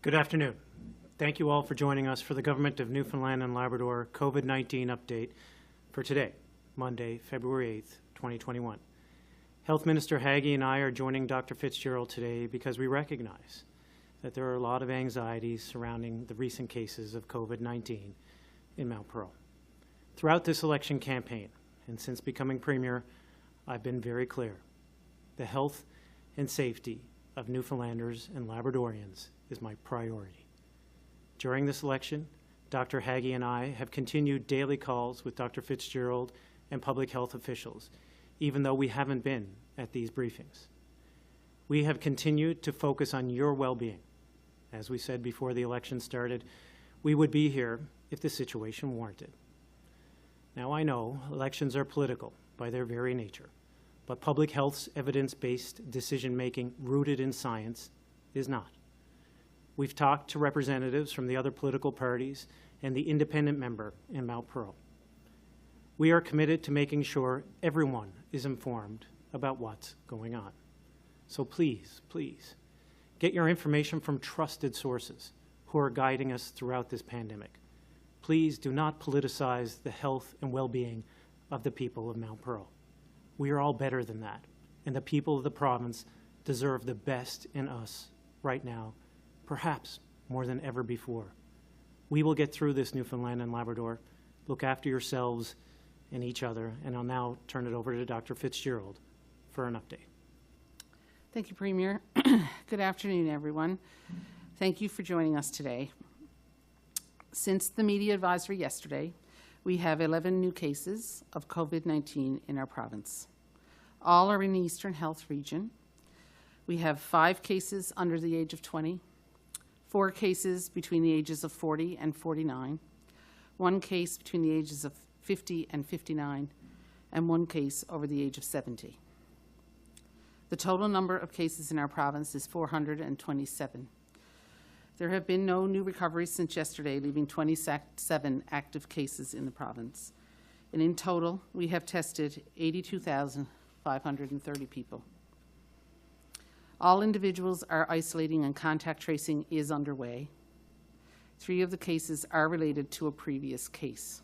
Good afternoon. Thank you all for joining us for the Government of Newfoundland and Labrador COVID-19 update for today, Monday, February 8th, 2021. Health Minister Haggie and I are joining Dr. Fitzgerald today because we recognize that there are a lot of anxieties surrounding the recent cases of COVID-19 in Mount Pearl. Throughout this election campaign, and since becoming Premier, I've been very clear. The health and safety of Newfoundlanders and Labradorians is my priority. During this election, Dr. Haggie and I have continued daily calls with Dr. Fitzgerald and public health officials, even though we haven't been at these briefings. We have continued to focus on your well-being. As we said before the election started, we would be here if the situation warranted. Now I know elections are political by their very nature, but public health's evidence-based decision-making rooted in science is not. We've talked to representatives from the other political parties and the independent member in Mount Pearl. We are committed to making sure everyone is informed about what's going on. So please, please, get your information from trusted sources who are guiding us throughout this pandemic. Please do not politicize the health and well-being of the people of Mount Pearl. We are all better than that, and the people of the province deserve the best in us right now, perhaps more than ever before. We will get through this, Newfoundland and Labrador. Look after yourselves and each other, and I'll now turn it over to Dr. Fitzgerald for an update. Thank you, Premier. Good afternoon, everyone. Thank you for joining us today. Since the media advisory yesterday, we have 11 new cases of COVID-19 in our province. All are in the Eastern Health region. We have 5 cases under the age of 20, 4 cases between the ages of 40 and 49, 1 case between the ages of 50 and 59, and 1 case over the age of 70. The total number of cases in our province is 427. There have been no new recoveries since yesterday, leaving 27 active cases in the province. And in total, we have tested 82,530 people. All individuals are isolating and contact tracing is underway. 3 of the cases are related to a previous case.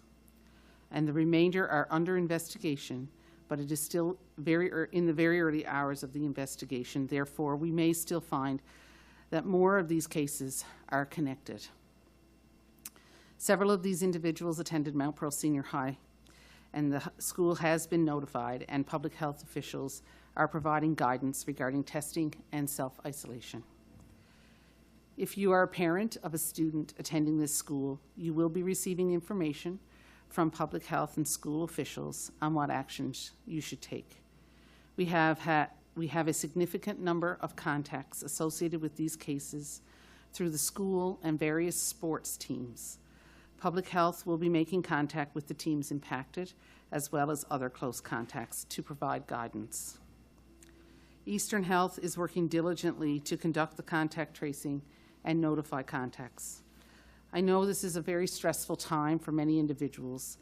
And the remainder are under investigation, but it is still in the very early hours of the investigation. Therefore, we may still find that more of these cases are connected. Several of these individuals attended Mount Pearl Senior High, and the school has been notified, and public health officials are providing guidance regarding testing and self-isolation. If you are a parent of a student attending this school, you will be receiving information from public health and school officials on what actions you should take. We have a significant number of contacts associated with these cases through the school and various sports teams. Public health will be making contact with the teams impacted, as well as other close contacts, to provide guidance. Eastern Health is working diligently to conduct the contact tracing and notify contacts. I know this is a very stressful time for many individuals,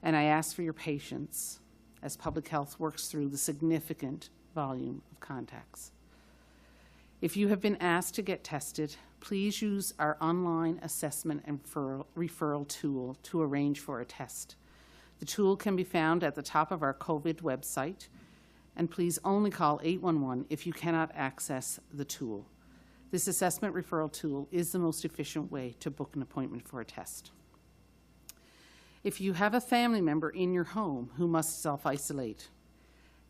and I ask for your patience as public health works through the significant volume of contacts. If you have been asked to get tested, please use our online assessment and referral tool to arrange for a test. The tool can be found at the top of our COVID website, and please only call 811 if you cannot access the tool. This assessment referral tool is the most efficient way to book an appointment for a test. If you have a family member in your home who must self-isolate,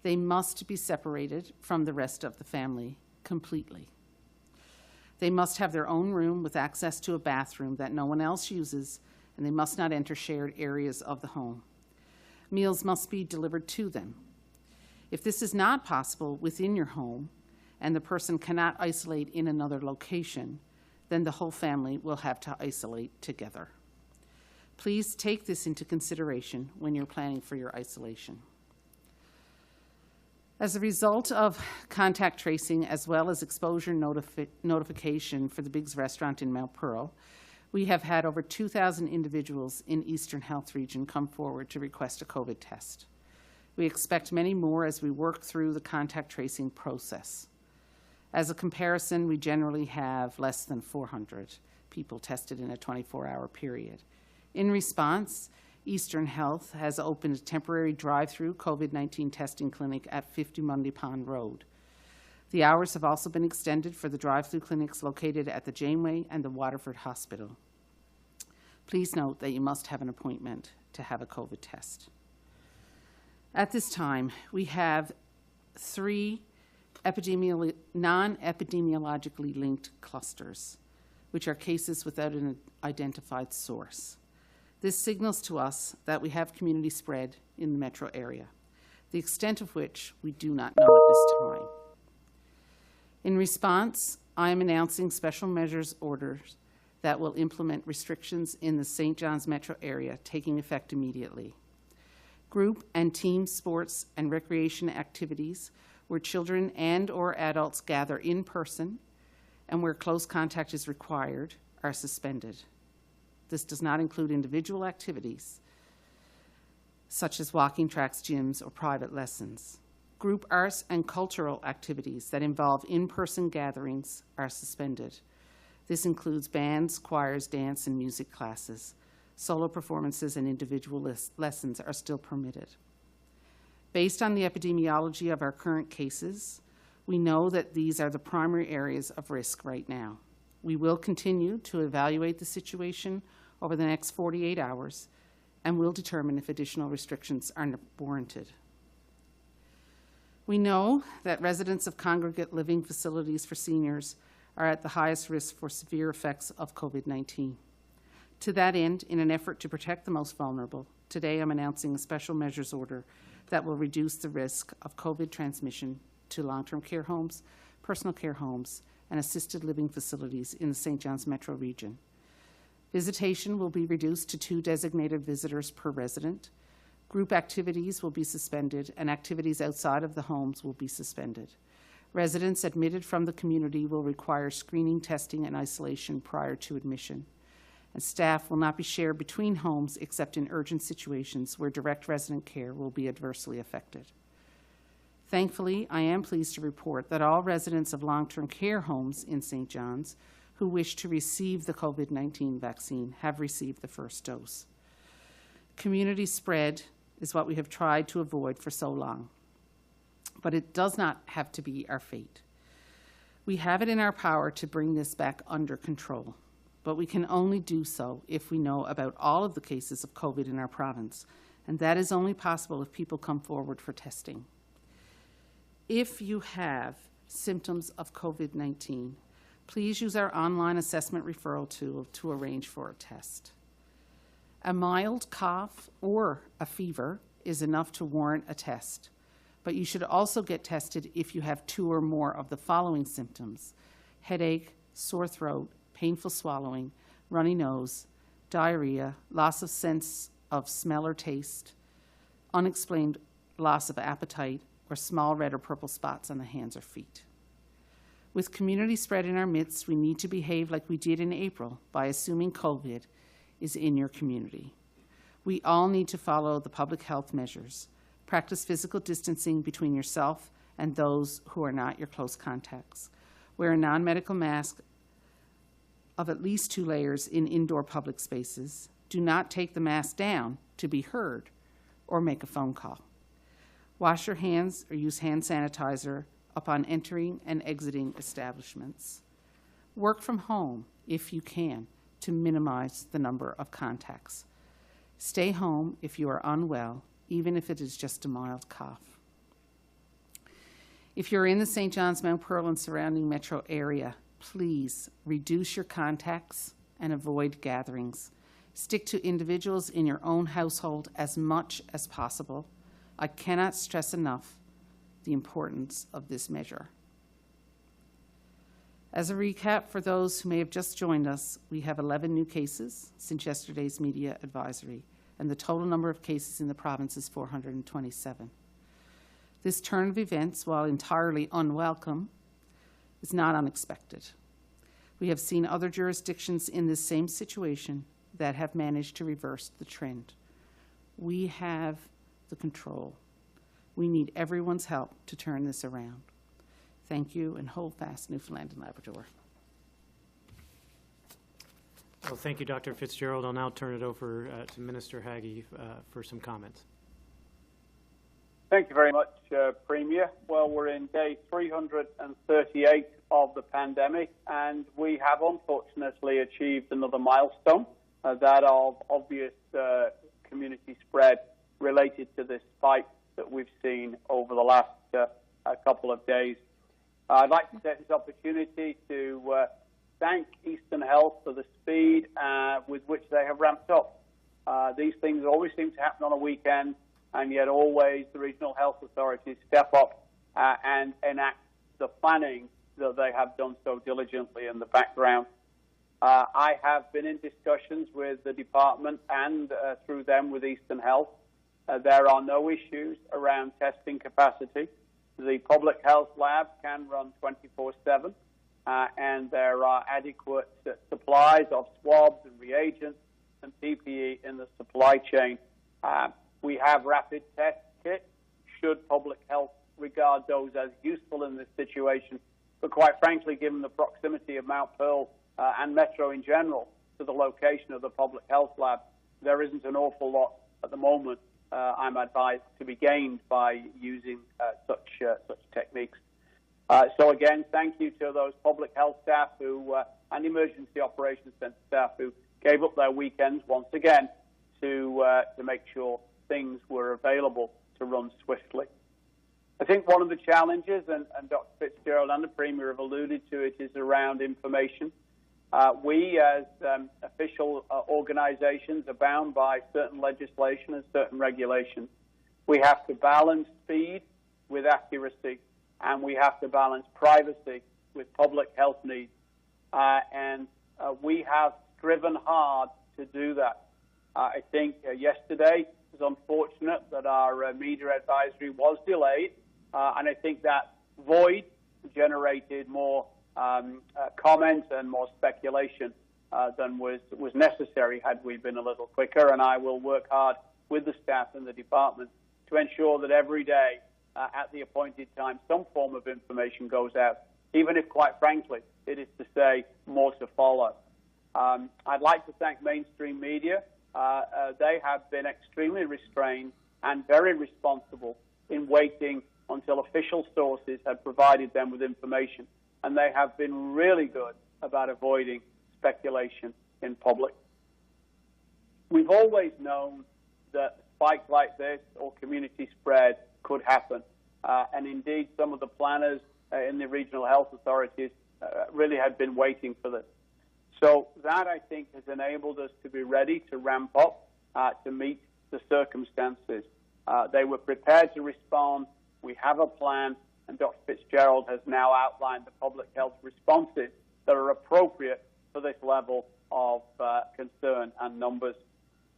they must be separated from the rest of the family completely. They must have their own room with access to a bathroom that no one else uses, and they must not enter shared areas of the home. Meals must be delivered to them. If this is not possible within your home, and the person cannot isolate in another location, then the whole family will have to isolate together. Please take this into consideration when you're planning for your isolation. As a result of contact tracing as well as exposure notification for the Biggs restaurant in Mount Pearl, we have had over 2,000 individuals in Eastern Health Region come forward to request a COVID test. We expect many more as we work through the contact tracing process. As a comparison, we generally have less than 400 people tested in a 24-hour period. In response, Eastern Health has opened a temporary drive-through COVID-19 testing clinic at 50 Mundy Pond Road. The hours have also been extended for the drive-through clinics located at the Janeway and the Waterford Hospital. Please note that you must have an appointment to have a COVID test. At this time, we have 3 non-epidemiologically-linked clusters, which are cases without an identified source. This signals to us that we have community spread in the metro area, the extent of which we do not know at this time. In response, I am announcing special measures orders that will implement restrictions in the St. John's metro area, taking effect immediately. Group and team sports and recreation activities where children and/or adults gather in person and where close contact is required are suspended. This does not include individual activities such as walking tracks, gyms, or private lessons. Group arts and cultural activities that involve in-person gatherings are suspended. This includes bands, choirs, dance, and music classes. Solo performances and individual lessons are still permitted. Based on the epidemiology of our current cases, we know that these are the primary areas of risk right now. We will continue to evaluate the situation over the next 48 hours and will determine if additional restrictions are warranted. We know that residents of congregate living facilities for seniors are at the highest risk for severe effects of COVID-19. To that end, in an effort to protect the most vulnerable, today I'm announcing a special measures order that will reduce the risk of COVID transmission to long-term care homes, personal care homes, and assisted living facilities in the St. John's metro region. Visitation will be reduced to 2 designated visitors per resident. Group activities will be suspended, and activities outside of the homes will be suspended. Residents admitted from the community will require screening, testing, and isolation prior to admission. And staff will not be shared between homes except in urgent situations where direct resident care will be adversely affected. Thankfully, I am pleased to report that all residents of long-term care homes in St. John's who wish to receive the COVID-19 vaccine have received the first dose. Community spread is what we have tried to avoid for so long, but it does not have to be our fate. We have it in our power to bring this back under control, but we can only do so if we know about all of the cases of COVID in our province, and that is only possible if people come forward for testing. If you have symptoms of COVID-19, please use our online assessment referral tool to arrange for a test. A mild cough or a fever is enough to warrant a test, but you should also get tested if you have 2 or more of the following symptoms: headache, sore throat, painful swallowing, runny nose, diarrhea, loss of sense of smell or taste, unexplained loss of appetite, or small red or purple spots on the hands or feet. With community spread in our midst, we need to behave like we did in April by assuming COVID is in your community. We all need to follow the public health measures. Practice physical distancing between yourself and those who are not your close contacts. Wear a non-medical mask of at least 2 layers in indoor public spaces. Do not take the mask down to be heard or make a phone call. Wash your hands or use hand sanitizer upon entering and exiting establishments. Work from home if you can to minimize the number of contacts. Stay home if you are unwell, even if it is just a mild cough. If you're in the St. John's, Mount Pearl, and surrounding metro area, please reduce your contacts and avoid gatherings. Stick to individuals in your own household as much as possible. I cannot stress enough the importance of this measure. As a recap for those who may have just joined us, we have 11 new cases since yesterday's media advisory, and the total number of cases in the province is 427. This turn of events, while entirely unwelcome, is not unexpected. We have seen other jurisdictions in this same situation that have managed to reverse the trend. We have the control. We need everyone's help to turn this around. Thank you, and hold fast, Newfoundland and Labrador. Well, thank you, Dr. Fitzgerald. I'll now turn it over to Minister Haggie for some comments. Thank you very much, Premier. Well, we're in day 338 of the pandemic, and we have unfortunately achieved another milestone, that of obvious community spread related to this spike that we've seen over the last couple of days. I'd like to take this opportunity to thank Eastern Health for the speed with which they have ramped up. These things always seem to happen on a weekend, and yet always the regional health authorities step up and enact the planning that they have done so diligently in the background. I have been in discussions with the department and through them with Eastern Health. There are no issues around testing capacity. The public health lab can run 24/7, and there are adequate supplies of swabs and reagents and PPE in the supply chain. We have rapid test kits, should public health regard those as useful in this situation. But quite frankly, given the proximity of Mount Pearl and Metro in general to the location of the public health lab, there isn't an awful lot at the moment, I'm advised, to be gained by using such techniques. So again, thank you to those public health staff and emergency operations center staff who gave up their weekends once again to make sure things were available to run swiftly. I think one of the challenges, and Dr. Fitzgerald and the Premier have alluded to it, is around information. We, as official organizations, are bound by certain legislation and certain regulations. We have to balance speed with accuracy, and we have to balance privacy with public health needs. And we have striven hard to do that. I think yesterday it was unfortunate that our media advisory was delayed, and I think that void generated more comment and more speculation than was necessary had we been a little quicker. And I will work hard with the staff and the department to ensure that every day at the appointed time some form of information goes out, even if, quite frankly, it is to say more to follow. I'd like to thank mainstream media. They have been extremely restrained and very responsible in waiting until official sources had provided them with information. And they have been really good about avoiding speculation in public. We've always known that a spike like this or community spread could happen. And indeed, some of the planners in the regional health authorities really had been waiting for this. So that, I think, has enabled us to be ready to ramp up to meet the circumstances. They were prepared to respond. We have a plan, and Dr. Fitzgerald has now outlined the public health responses that are appropriate for this level of concern and numbers.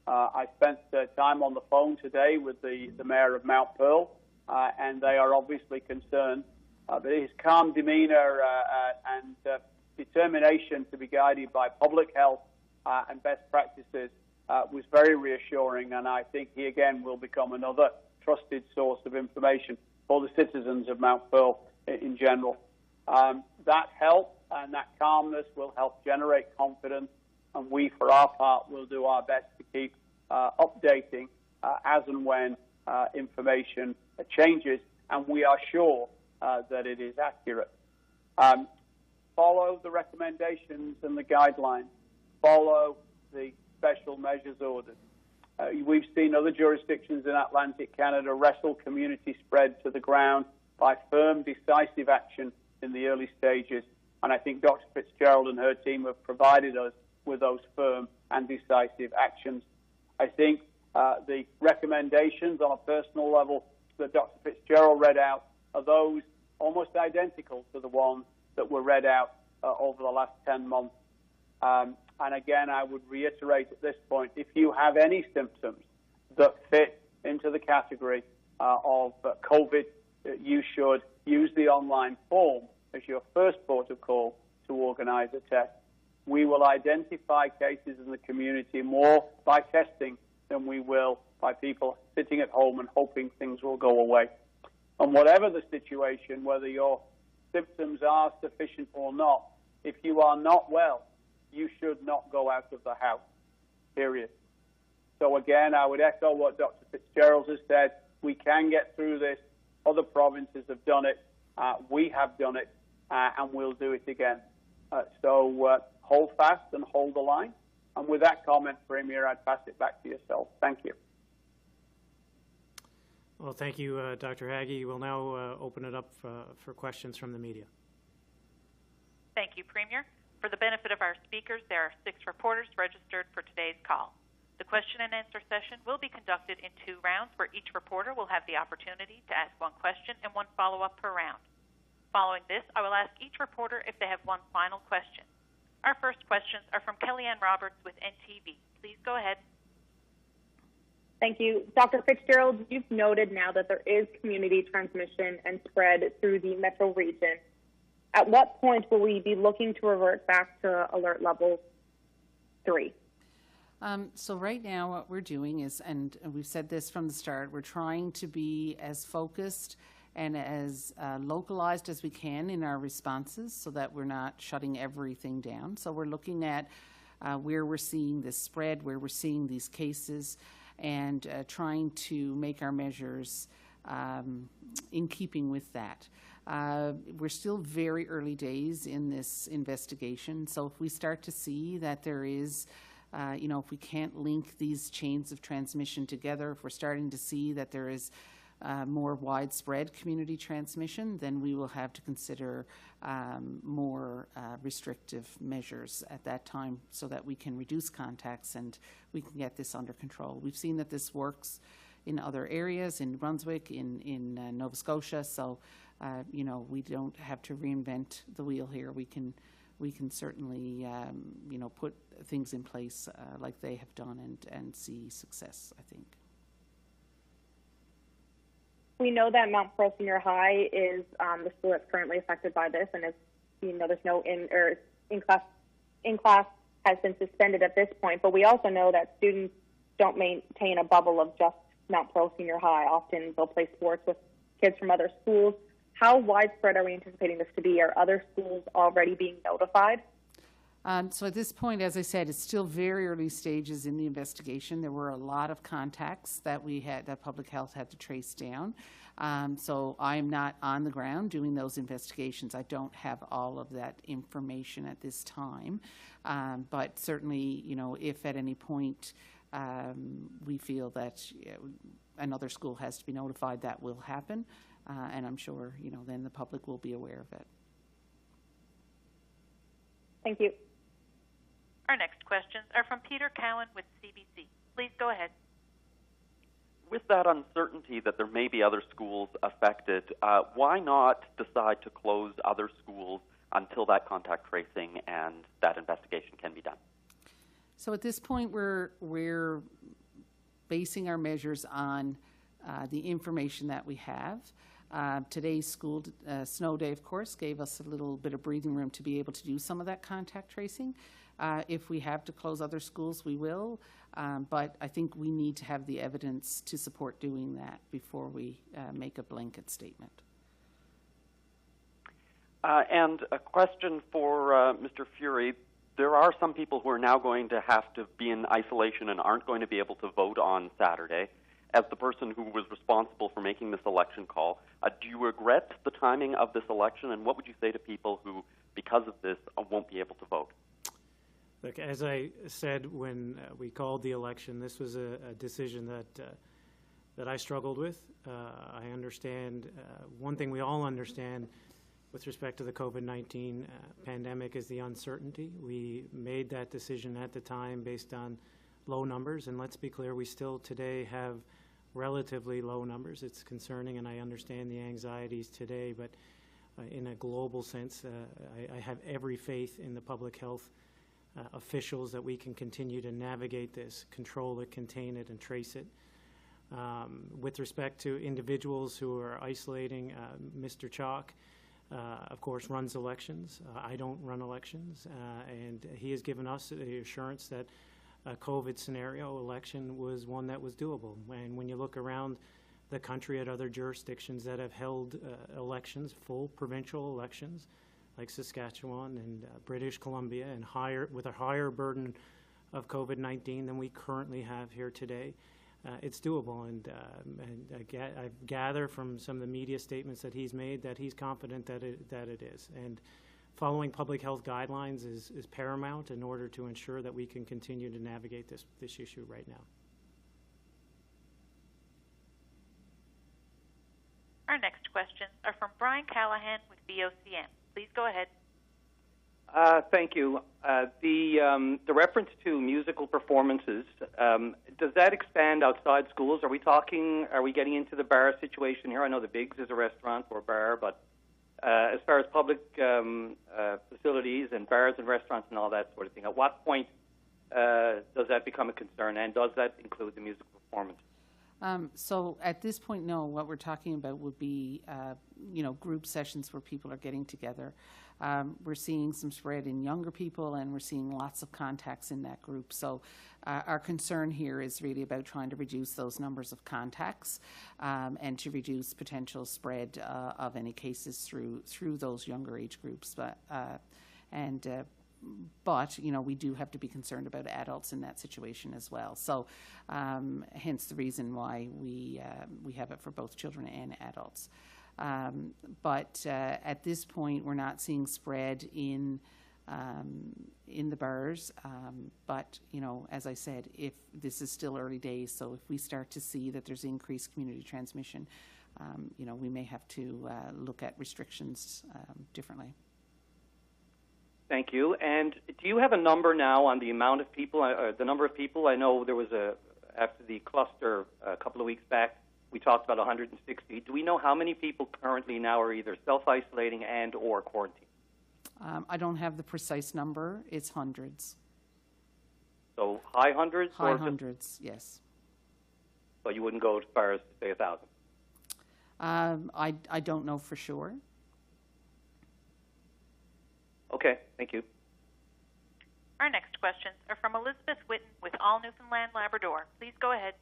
I spent time on the phone today with the mayor of Mount Pearl, and they are obviously concerned. But his calm demeanor and determination to be guided by public health and best practices was very reassuring, and I think he again will become another trusted source of information for the citizens of Mount Pearl in general. That help and that calmness will help generate confidence, and we, for our part, will do our best to keep updating as and when information changes, and we are sure that it is accurate. Follow the recommendations and the guidelines. Follow the special measures orders. We've seen other jurisdictions in Atlantic Canada wrestle community spread to the ground by firm, decisive action in the early stages. And I think Dr. Fitzgerald and her team have provided us with those firm and decisive actions. I think the recommendations on a personal level that Dr. Fitzgerald read out are those almost identical to the ones that were read out over the last 10 months. And again, I would reiterate at this point, if you have any symptoms that fit into the category of COVID, you should use the online form as your first port of call to organize a test. We will identify cases in the community more by testing than we will by people sitting at home and hoping things will go away. And whatever the situation, whether you're symptoms are sufficient or not, if you are not well, you should not go out of the house, period. So again, I would echo what Dr. Fitzgerald has said. We can get through this. Other provinces have done it. We have done it, and we'll do it again. So hold fast and hold the line. And with that comment, Premier, I'd pass it back to yourself. Thank you. Well, thank you, Dr. Haggie. We'll now open it up for questions from the media. Thank you, Premier. For the benefit of our speakers, there are 6 reporters registered for today's call. The question and answer session will be conducted in 2 rounds where each reporter will have the opportunity to ask 1 question and 1 follow-up per round. Following this, I will ask each reporter if they have 1 final question. Our first questions are from Kellyanne Roberts with NTV. Please go ahead. Thank you. Dr. Fitzgerald, you've noted now that there is community transmission and spread through the metro region. At what point will we be looking to revert back to alert level 3? So right now what we're doing is, and we've said this from the start, we're trying to be as focused and as localized as we can in our responses so that we're not shutting everything down. So we're looking at where we're seeing this spread, where we're seeing these cases, and trying to make our measures in keeping with that. We're still very early days in this investigation, so if we start to see that there is, if we can't link these chains of transmission together, if we're starting to see that there is more widespread community transmission, then we will have to consider more restrictive measures at that time so that we can reduce contacts and we can get this under control. We've seen that this works in other areas, in Brunswick, in Nova Scotia, so we don't have to reinvent the wheel here. We can certainly put things in place like they have done and see success, I think. We know that Mount Pearl Senior High is the school that's currently affected by this, and there's no in class has been suspended at this point. But we also know that students don't maintain a bubble of just Mount Pearl Senior High. Often they'll play sports with kids from other schools. How widespread are we anticipating this to be? Are other schools already being notified? So at this point, as I said, it's still very early stages in the investigation. There were a lot of contacts that that public health had to trace down. So I'm not on the ground doing those investigations. I don't have all of that information at this time. But certainly, if at any point we feel that another school has to be notified, that will happen. And I'm sure, then the public will be aware of it. Thank you. Our next questions are from Peter Cowan with CBC. Please go ahead. With that uncertainty that there may be other schools affected, why not decide to close other schools until that contact tracing and that investigation can be done? So at this point, we're basing our measures on the information that we have. Today's school snow day, of course, gave us a little bit of breathing room to be able to do some of that contact tracing. If we have to close other schools, we will. But I think we need to have the evidence to support doing that before we make a blanket statement. And a question for Mr. Furey. There are some people who are now going to have to be in isolation and aren't going to be able to vote on Saturday. As the person who was responsible for making this election call, do you regret the timing of this election, and what would you say to people who, because of this, won't be able to vote? Look, as I said when we called the election, this was a decision that I struggled with. I understand one thing we all understand with respect to the COVID-19 pandemic is the uncertainty. We made that decision at the time based on low numbers, and let's be clear, we still today have relatively low numbers. It's concerning, and I understand the anxieties today, but in a global sense, I have every faith in the public health officials that we can continue to navigate this, control it, contain it, and trace it. With respect to individuals who are isolating, Mr. Chalk, of course, runs elections. I don't run elections, and he has given us the assurance that a COVID scenario election was one that was doable. And when you look around the country at other jurisdictions that have held elections, full provincial elections, like Saskatchewan and British Columbia, and with a higher burden of COVID-19 than we currently have here today. It's doable, and I gather from some of the media statements that he's made that he's confident that it is. And following public health guidelines is paramount in order to ensure that we can continue to navigate this issue right now. Our next questions are from Brian Callahan with VOCM. Please go ahead. Thank you. The reference to musical performances, does that expand outside schools? Are we getting into the bar situation here? I know the Bigs is a restaurant or a bar, but as far as public facilities and bars and restaurants and all that sort of thing, at what point does that become a concern, and does that include the musical performance? So at this point, no. What we're talking about would be, group sessions where people are getting together. We're seeing some spread in younger people, and we're seeing lots of contacts in that group. So our concern here is really about trying to reduce those numbers of contacts and to reduce potential spread of any cases through those younger age groups. But we do have to be concerned about adults in that situation as well. So, hence the reason why we have it for both children and adults. But at this point, we're not seeing spread in the bars. But as I said, if this is still early days, so if we start to see that there's increased community transmission, we may have to look at restrictions differently. Thank you. And do you have a number now on the amount of people, the number of people? I know there was after the cluster a couple of weeks back, we talked about 160. Do we know how many people currently now are either self-isolating and or quarantined? I don't have the precise number. It's hundreds. So high hundreds? High hundreds, yes. So you wouldn't go as far as to say 1,000? I don't know for sure. Okay, thank you. Our next questions are from Elizabeth Whitten with All Newfoundland Labrador. Please go ahead.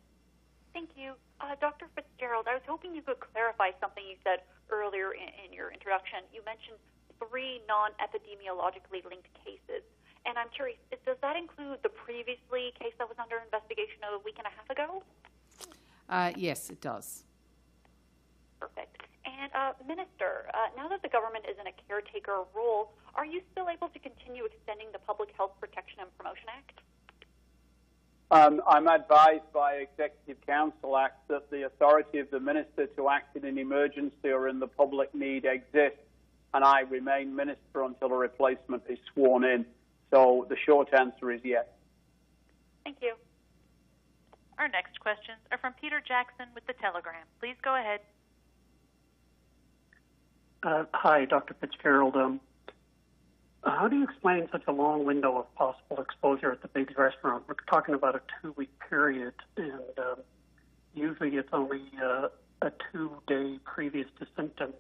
Thank you. Dr. Fitzgerald, I was hoping you could clarify something you said earlier in your introduction. You mentioned 3 non-epidemiologically-linked cases, and I'm curious, does that include the previously case that was under investigation a week and a half ago? Yes, it does. Perfect. And Minister, now that the government is in a caretaker role, are you still able to continue extending the Public Health Protection and Promotion Act? I'm advised by Executive Council Act that the authority of the Minister to act in an emergency or in the public need exists, and I remain Minister until a replacement is sworn in. So the short answer is yes. Thank you. Our next questions are from Peter Jackson with The Telegram. Please go ahead. Hi, Dr. Fitzgerald. How do you explain such a long window of possible exposure at the Bigs restaurant? We're talking about a 2-week period, and usually it's only a 2-day previous to symptom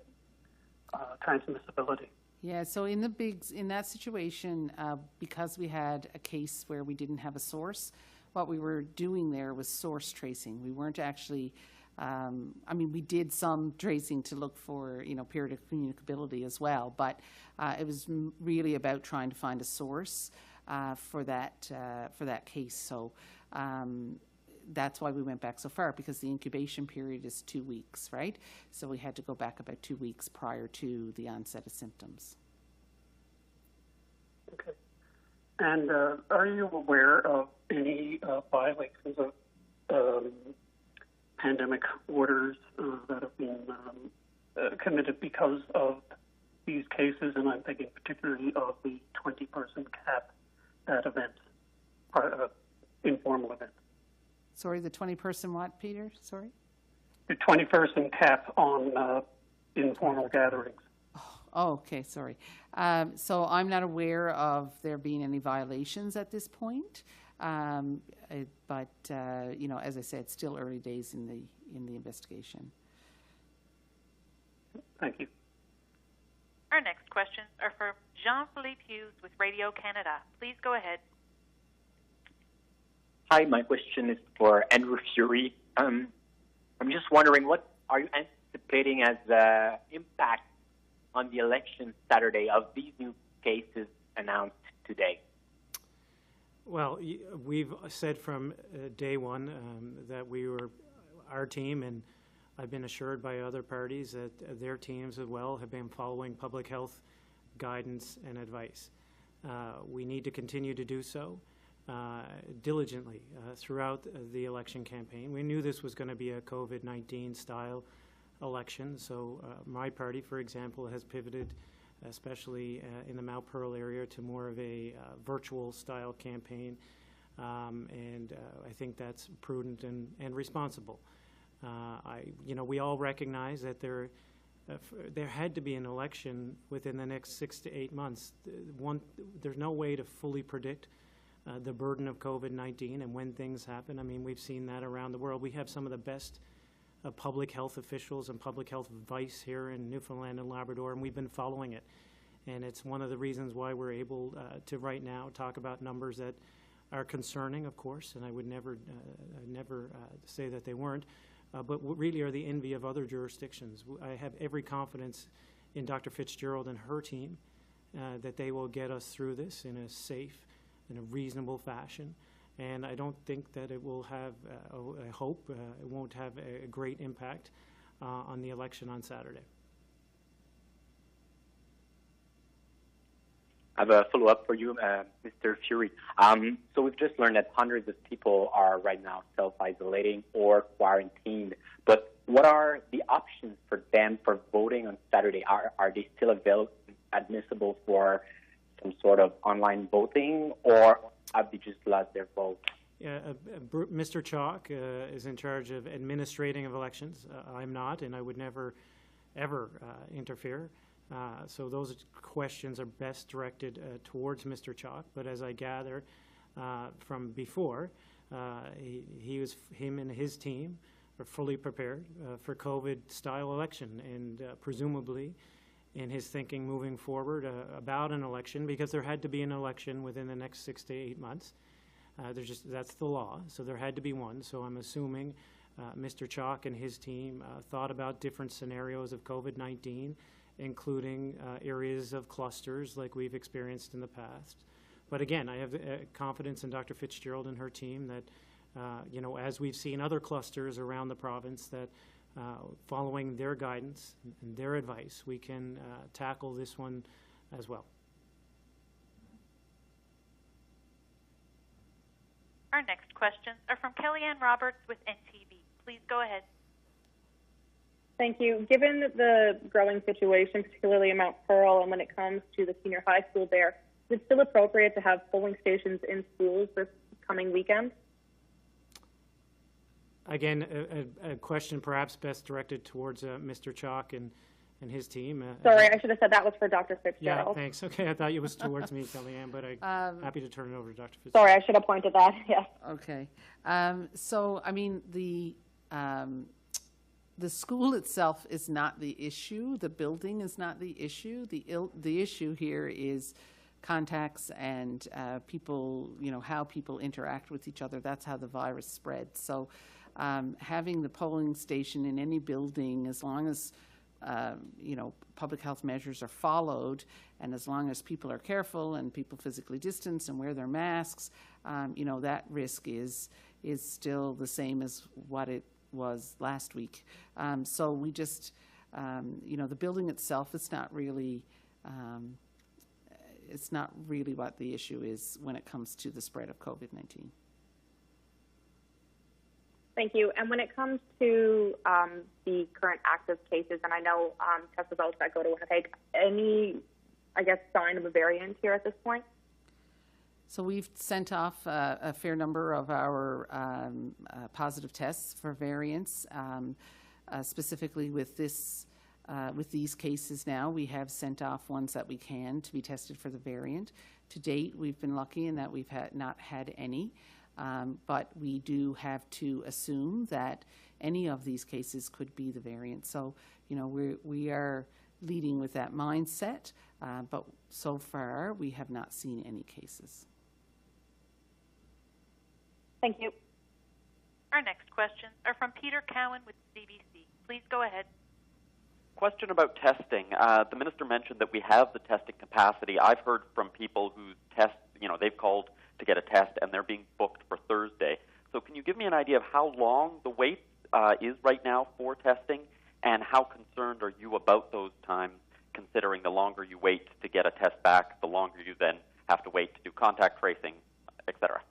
transmissibility. Yeah, so in the Bigs, in that situation, because we had a case where we didn't have a source, what we were doing there was source tracing. We weren't actually... we did some tracing to look for, period of communicability as well, but it was really about trying to find a source for that case. So that's why we went back so far, because the incubation period is 2 weeks, right? So we had to go back about 2 weeks prior to the onset of symptoms. Okay. And are you aware of any violations of pandemic orders that have been committed because of these cases? And I'm thinking particularly of the 20-person cap at events, informal events. Sorry, the 20-person what, Peter? Sorry? The 20-person cap on informal gatherings. Oh, okay, sorry. So I'm not aware of there being any violations at this point. But as I said, still early days in the investigation. Thank you. Our next questions are from Jean-Philippe Hughes with Radio Canada. Please go ahead. Hi, my question is for Andrew Furey. I'm just wondering, what are you anticipating as the impact on the election Saturday of these new cases announced today? Well, we've said from day one that our team, and I've been assured by other parties that their teams as well have been following public health guidance and advice. We need to continue to do so diligently throughout the election campaign. We knew this was going to be a COVID-19 style election, so my party, for example, has pivoted, especially in the Mount Pearl area, to more of a virtual style campaign, and I think that's prudent and responsible. We all recognize that there had to be an election within the next 6 to 8 months. There's no way to fully predict the burden of COVID-19 and when things happen. I mean, we've seen that around the world. We have some of the best public health officials and public health advice here in Newfoundland and Labrador, and we've been following it. And it's one of the reasons why we're able to right now talk about numbers that are concerning, of course, and I would never say that they weren't, but really are the envy of other jurisdictions. I have every confidence in Dr. Fitzgerald and her team that they will get us through this in a safe, in a reasonable fashion. And I don't think that it will have, I hope, it won't have a great impact on the election on Saturday. I have a follow-up for you, Mr. Furey. So we've just learned that hundreds of people are right now self-isolating or quarantined. But what are the options for them for voting on Saturday? Are they still admissible for some sort of online voting, or have they just lost their vote? Yeah, Mr. Chalk is in charge of administrating of elections. I'm not, and I would never, ever interfere. So those questions are best directed towards Mr. Chalk. But as I gather from before, him and his team are fully prepared for COVID-style election, and presumably in his thinking moving forward about an election, because there had to be an election within the next 6 to 8 months. That's the law, so there had to be one. So I'm assuming Mr. Chalk and his team thought about different scenarios of COVID-19, including areas of clusters like we've experienced in the past. But again, I have confidence in Dr. Fitzgerald and her team that, as we've seen other clusters around the province, that following their guidance and their advice, we can tackle this one as well. Our next questions are from Kellyanne Roberts with NTV. Please go ahead. Thank you. Given the growing situation, particularly in Mount Pearl, and when it comes to the senior high school there, is it still appropriate to have polling stations in schools this coming weekend? Again, a question perhaps best directed towards Mr. Chalk and his team. Sorry, I should have said that was for Dr. Fitzgerald. Yeah, thanks. Okay, I thought it was towards me, Kellyanne, but I'm happy to turn it over to Dr. Fitzgerald. Sorry, I should have pointed that, yes. Okay. So, I mean, the school itself is not the issue. The building is not the issue. The issue here is contacts and people, how people interact with each other. That's how the virus spreads. So having the polling station in any building, as long as, public health measures are followed, and as long as people are careful and people physically distance and wear their masks, that risk is still the same as what it was last week. So we just, the building itself is not really, it's not really what the issue is when it comes to the spread of COVID-19. Thank you. And when it comes to the current active cases, and I know test results that go to Winnipeg, any, sign of a variant here at this point? So we've sent off a fair number of our positive tests for variants, specifically with this. With these cases now, we have sent off ones that we can to be tested for the variant. To date, we've been lucky in that we've not had any, but we do have to assume that any of these cases could be the variant. So, we are leading with that mindset, but so far we have not seen any cases. Thank you. Our next questions are from Peter Cowan with CBC. Please go ahead. Question about testing. The minister mentioned that we have the testing capacity. I've heard from people whose tests, they've called to get a test and they're being booked for Thursday. So can you give me an idea of how long the wait is right now for testing, and how concerned are you about those times, considering the longer you wait to get a test back, the longer you then have to wait to do contact tracing, et cetera?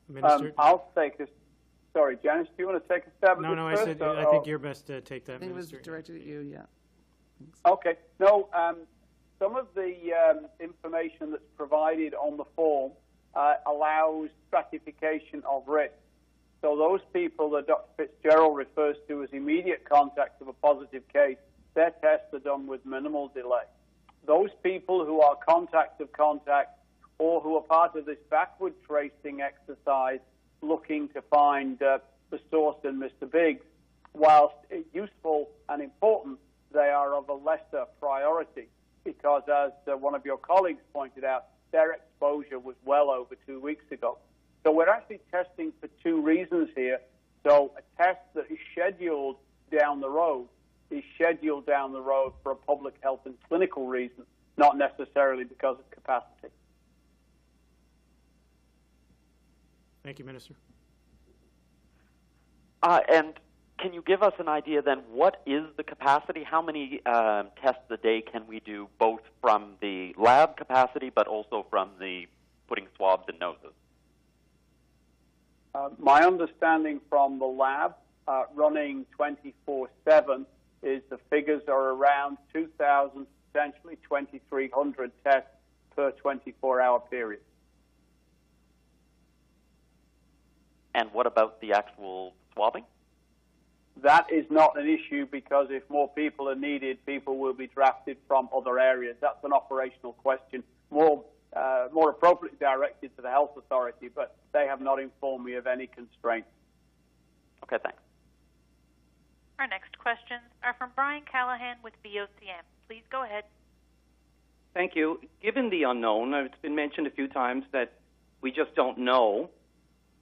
Minister? I'll take this. Sorry, Janice, do you want to take a stab at this No, I first, said or- I think you're best to take that, I think it was Minister. directed at you, yeah. Okay. No, some of the information that's provided on the form allows stratification of risk. So those people that Dr. Fitzgerald refers to as immediate contacts of a positive case, their tests are done with minimal delay. Those people who are contacts of contacts or who are part of this backward tracing exercise looking to find the source in Mr. Biggs, whilst useful and important, they are of a lesser priority because, as one of your colleagues pointed out, their exposure was well over 2 weeks ago. So we're actually testing for two reasons here. So a test that is scheduled down the road is scheduled down the road for a public health and clinical reason, not necessarily because of capacity. Thank you, Minister. And can you give us an idea then, what is the capacity? How many tests a day can we do, both from the lab capacity but also from the putting swabs in noses? My understanding from the lab running 24/7 is the figures are around 2,000, potentially 2,300 tests per 24-hour period. And what about the actual swabbing? That is not an issue because if more people are needed, people will be drafted from other areas. That's an operational question, more appropriately directed to the health authority, but they have not informed me of any constraints. Okay, thanks. Our next questions are from Brian Callahan with VOCM. Please go ahead. Thank you. Given the unknown, it's been mentioned a few times that we just don't know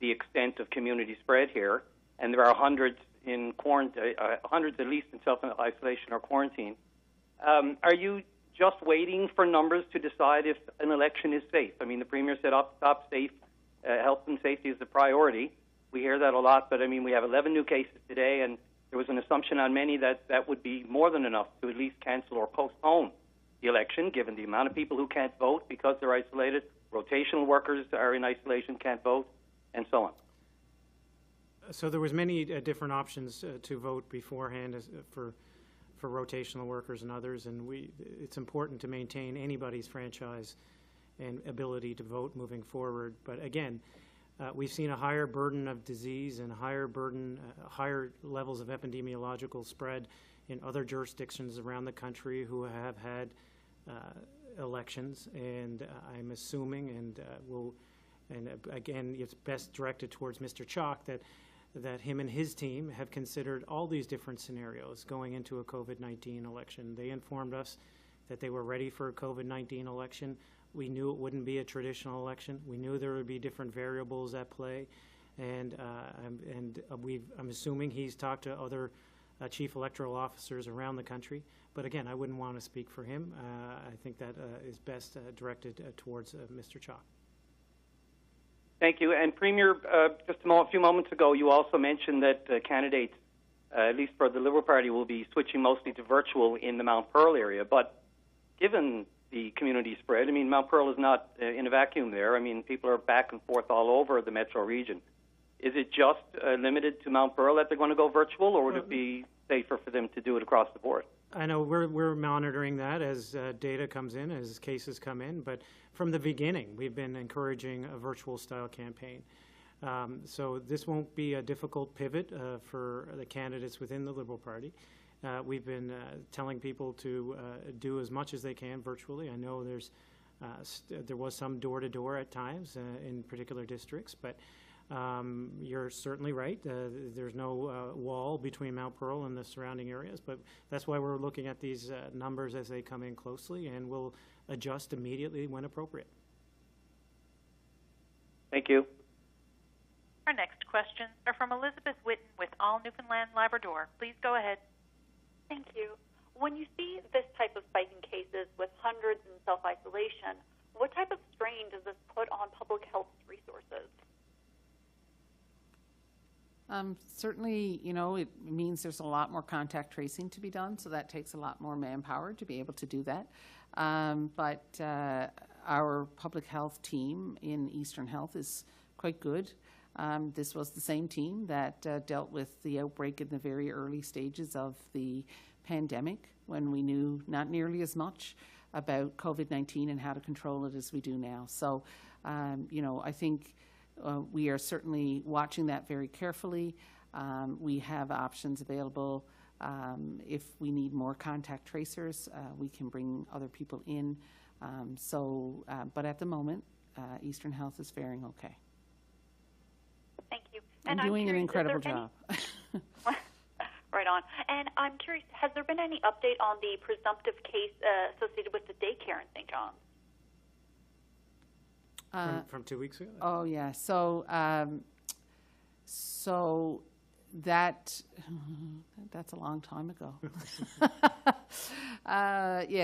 the extent of community spread here, and there are hundreds in quarantine, hundreds at least in self-isolation or quarantine. Are you just waiting for numbers to decide if an election is safe? I mean, the Premier said top safe, health and safety is the priority. We hear that a lot, but I mean, we have 11 new cases today, and there was an assumption on many that that would be more than enough to at least cancel or postpone the election, given the amount of people who can't vote because they're isolated, rotational workers are in isolation, can't vote, and so on. So there was many different options to vote beforehand for rotational workers and others, and it's important to maintain anybody's franchise and ability to vote moving forward. But again, we've seen a higher burden of disease and higher levels of epidemiological spread in other jurisdictions around the country who have had elections, and I'm assuming, and again, it's best directed towards Mr. Chalk, that him and his team have considered all these different scenarios going into a COVID-19 election. They informed us that they were ready for a COVID-19 election. We knew it wouldn't be a traditional election. We knew there would be different variables at play, and I'm assuming he's talked to other chief electoral officers around the country. But again, I wouldn't want to speak for him. I think that is best directed towards Mr. Chalk. Thank you. And Premier, just a few moments ago, you also mentioned that candidates, at least for the Liberal Party, will be switching mostly to virtual in the Mount Pearl area. But given the community spread, I mean, Mount Pearl is not in a vacuum there. I mean, people are back and forth all over the metro region. Is it just limited to Mount Pearl that they're going to go virtual, or would it be safer for them to do it across the board? I know we're monitoring that as data comes in, as cases come in, but from the beginning, we've been encouraging a virtual-style campaign. So this won't be a difficult pivot for the candidates within the Liberal Party. We've been telling people to do as much as they can virtually. I know there was some door-to-door at times in particular districts, but you're certainly right. There's no wall between Mount Pearl and the surrounding areas, but that's why we're looking at these numbers as they come in closely, and we'll adjust immediately when appropriate. Thank you. Our next questions are from Elizabeth Witten with All Newfoundland and Labrador. Please go ahead. Thank you. When you see this type of spike in cases with hundreds in self-isolation, what type of strain does this put on public health resources? Certainly, it means there's a lot more contact tracing to be done, so that takes a lot more manpower to be able to do that. But our public health team in Eastern Health is quite good. This was the same team that dealt with the outbreak in the very early stages of the pandemic, when we knew not nearly as much about COVID-19 and how to control it as we do now. So, I think we are certainly watching that very carefully. We have options available. If we need more contact tracers, we can bring other people in. But at the moment, Eastern Health is faring okay. Thank you. And doing an incredible job. Right on. And I'm curious, has there been any update on the presumptive case associated with the daycare in St. John's? From 2 weeks ago? Oh, yeah. So that's a long time ago.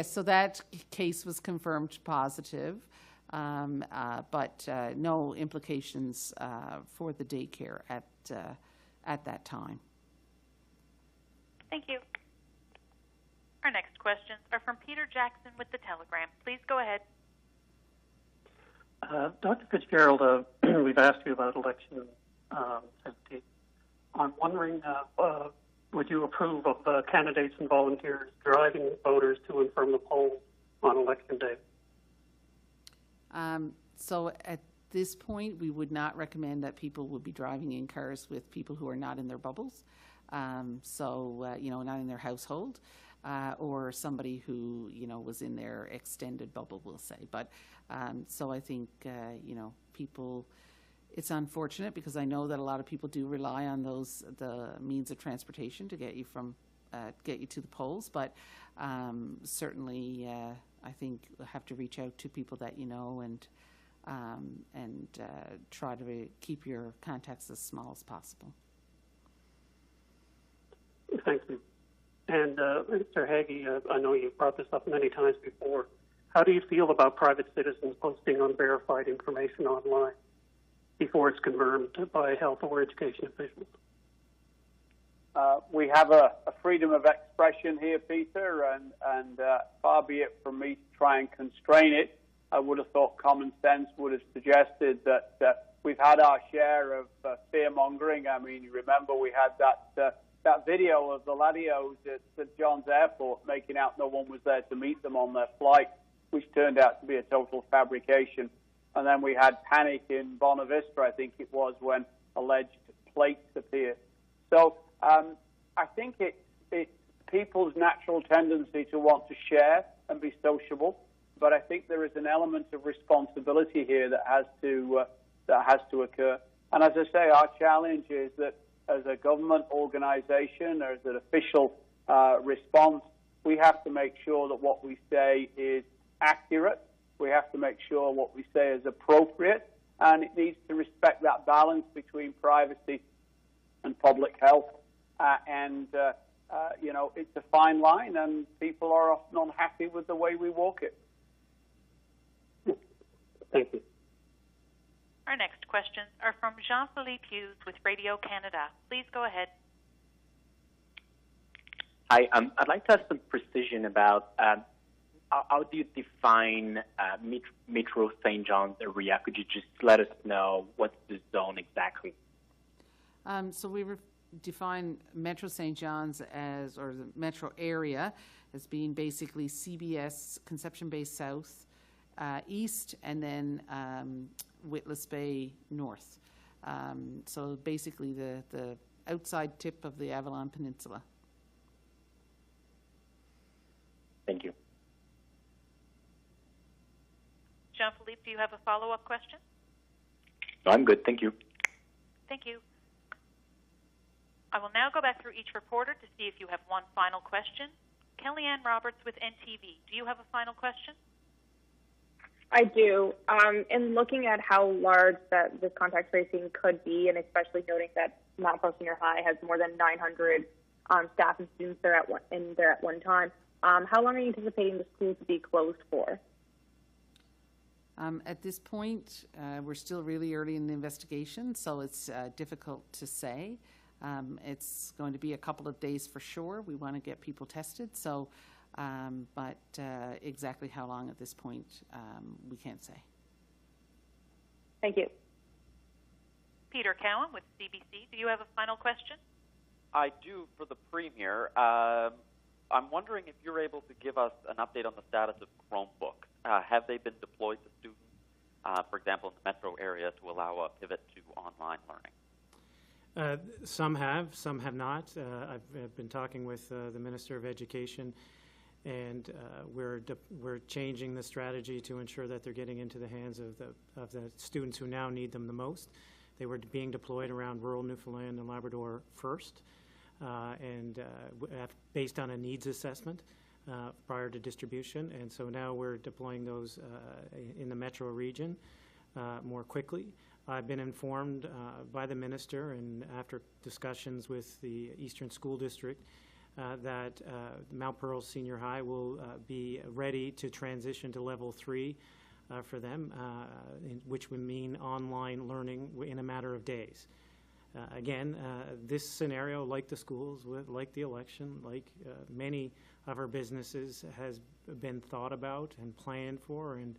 So that case was confirmed positive, but no implications for the daycare at that time. Thank you. Our next questions are from Peter Jackson with The Telegram. Please go ahead. Dr. Fitzgerald, we've asked you about election safety. I'm wondering, would you approve of candidates and volunteers driving voters to and from the polls on election day? So at this point, we would not recommend that people would be driving in cars with people who are not in their bubbles. Not in their household, or somebody who, was in their extended bubble, we'll say. But so I think, people, it's unfortunate because I know that a lot of people do rely on the means of transportation to get you to the polls. But certainly, I think we'll have to reach out to people that you know and try to keep your contacts as small as possible. Thank you. And Mr. Haggie, I know you've brought this up many times before. How do you feel about private citizens posting unverified information online before it's confirmed by health or education officials? We have a freedom of expression here, Peter, and far be it from me to try and constrain it. I would have thought common sense would have suggested that we've had our share of fear-mongering. I mean, you remember we had that video of the Ladios at St. John's Airport making out no one was there to meet them on their flight, which turned out to be a total fabrication. And then we had panic in Bona Vista, I think it was, when alleged plates appeared. So I think it's people's natural tendency to want to share and be sociable, but I think there is an element of responsibility here that has to occur. And as I say, our challenge is that as a government organization or as an official response, we have to make sure that what we say is accurate. We have to make sure what we say is appropriate, and it needs to respect that balance between privacy and public health. It's a fine line, and people are often unhappy with the way we walk it. Thank you. Our next questions are from Jean-Philippe Hughes with Radio Canada. Please go ahead. Hi, I'd like to have some precision about how do you define Metro St. John's area? Could you just let us know what's the zone exactly? So we define Metro St. John's or the metro area as being basically CBS, Conception Bay South, east, and then Witless Bay north. So basically the outside tip of the Avalon Peninsula. Thank you. Jean-Philippe, do you have a follow-up question? No, I'm good. Thank you. Thank you. I will now go back through each reporter to see if you have one final question. Kellyanne Roberts with NTV, do you have a final question? I do. In looking at how large that this contact tracing could be, and especially noting that Mount Pro Senior High has more than 900 staff and students there at one time, how long are you anticipating the school to be closed for? At this point, we're still really early in the investigation, so it's difficult to say. It's going to be a couple of days for sure. We want to get people tested, so but exactly how long at this point, we can't say. Thank you. Peter Cowan with CBC. Do you have a final question? I do for the Premier. I'm wondering if you're able to give us an update on the status of Chromebooks. Have they been deployed to students, for example, in the metro area, to allow a pivot to online learning? Some have not. I've been talking with the Minister of Education, and we're changing the strategy to ensure that they're getting into the hands of the students who now need them the most. They were being deployed around rural Newfoundland and Labrador first, and based on a needs assessment prior to distribution. And so now we're deploying those in the metro region more quickly. I've been informed by the minister, and after discussions with the Eastern School District, that Mount Pearl Senior High will be ready to transition to level 3 for them, which would mean online learning in a matter of days. Again, this scenario, like the schools, like the election, like many of our businesses, has been thought about and planned for. And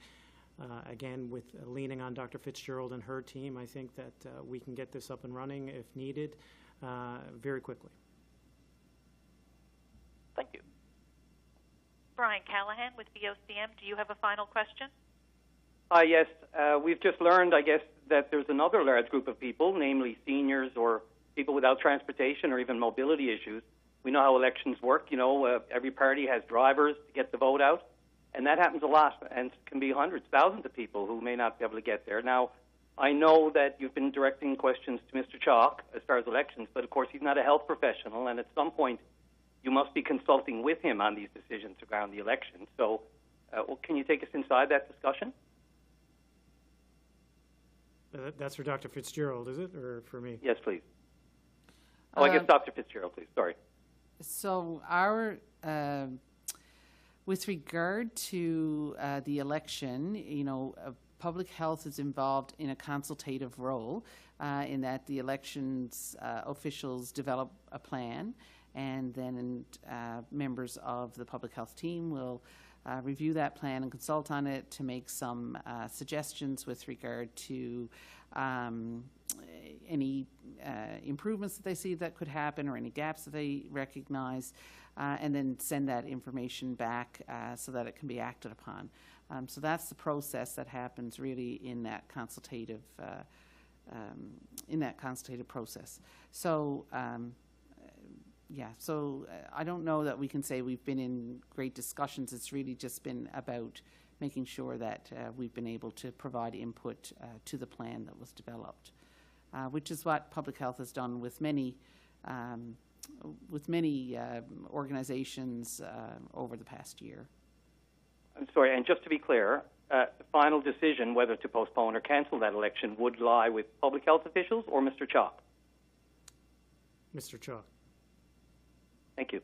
again, with leaning on Dr. Fitzgerald and her team, I think that we can get this up and running, if needed, very quickly. Thank you. Brian Callahan with VOCM. Do you have a final question? Yes. We've just learned, I guess, that there's another large group of people, namely seniors or people without transportation or even mobility issues. We know how elections work. You know, every party has drivers to get the vote out, and that happens a lot, and it can be hundreds, thousands of people who may not be able to get there. Now, I know that you've been directing questions to Mr. Chalk as far as elections, but of course he's not a health professional, and at some point you must be consulting with him on these decisions around the election. So can you take us inside that discussion? That's for Dr. Fitzgerald, is it, or for me? Yes, please. Oh, I guess Dr. Fitzgerald, please. Sorry. So our, with regard to the election, you know, public health is involved in a consultative role in that the elections officials develop a plan, and then members of the public health team will review that plan and consult on it to make some suggestions with regard to any improvements that they see that could happen or any gaps that they recognize, and then send that information back so that it can be acted upon. So that's the process that happens really in that consultative process. So yeah, so I don't know that we can say we've been in great discussions. It's really just been about making sure that we've been able to provide input to the plan that was developed, which is what public health has done with many organizations over the past year. I'm sorry, and just to be clear, the final decision whether to postpone or cancel that election would lie with public health officials or Mr. Chalk? Mr. Chalk. Thank you.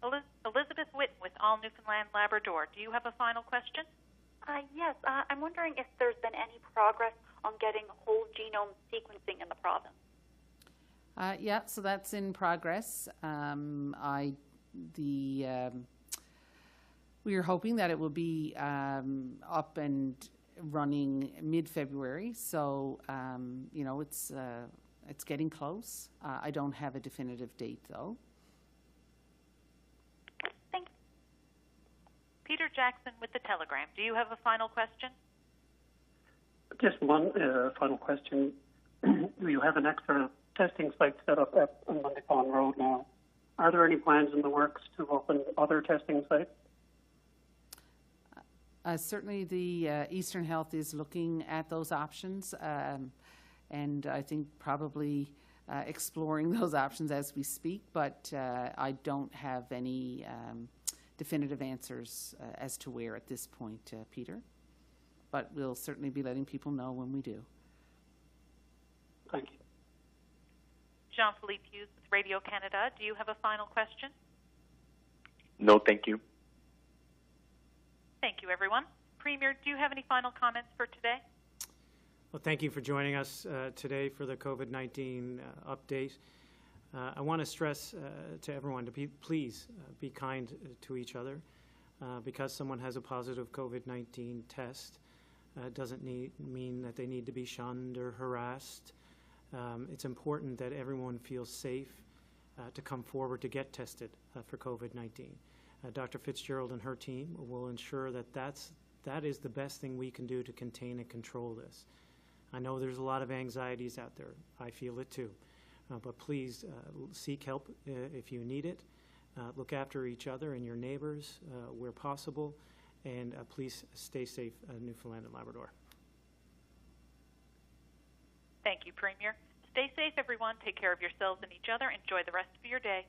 Elizabeth Witten with All Newfoundland Labrador. Do you have a final question? Yes. I'm wondering if there's been any progress on getting whole genome sequencing in the province. Yeah, so that's in progress. We are hoping that it will be up and running mid-February. So, you know, it's getting close. I don't have a definitive date, though. Thanks. Peter Jackson with The Telegram. Do you have a final question? Just one final question. You have an extra testing site set up at Monday Pond Road now. Are there any plans in the works to open other testing sites? Certainly the Eastern Health is looking at those options, and I think probably exploring those options as we speak, but I don't have any definitive answers as to where at this point, Peter. But we'll certainly be letting people know when we do. Thank you. Jean-Philippe Hughes with Radio Canada, do you have a final question? No, thank you. Thank you, everyone. Premier, do you have any final comments for today? Well, thank you for joining us today for the COVID-19 update. I want to stress to everyone to please be kind to each other. Because someone has a positive COVID-19 test doesn't mean that they need to be shunned or harassed. It's important that everyone feels safe to come forward to get tested for COVID-19. Dr. Fitzgerald and her team will ensure that that is the best thing we can do to contain and control this. I know there's a lot of anxieties out there. I feel it too. But please seek help if you need it. Look after each other and your neighbors where possible. And please stay safe, Newfoundland and Labrador. Thank you, Premier. Stay safe, everyone. Take care of yourselves and each other. Enjoy the rest of your day.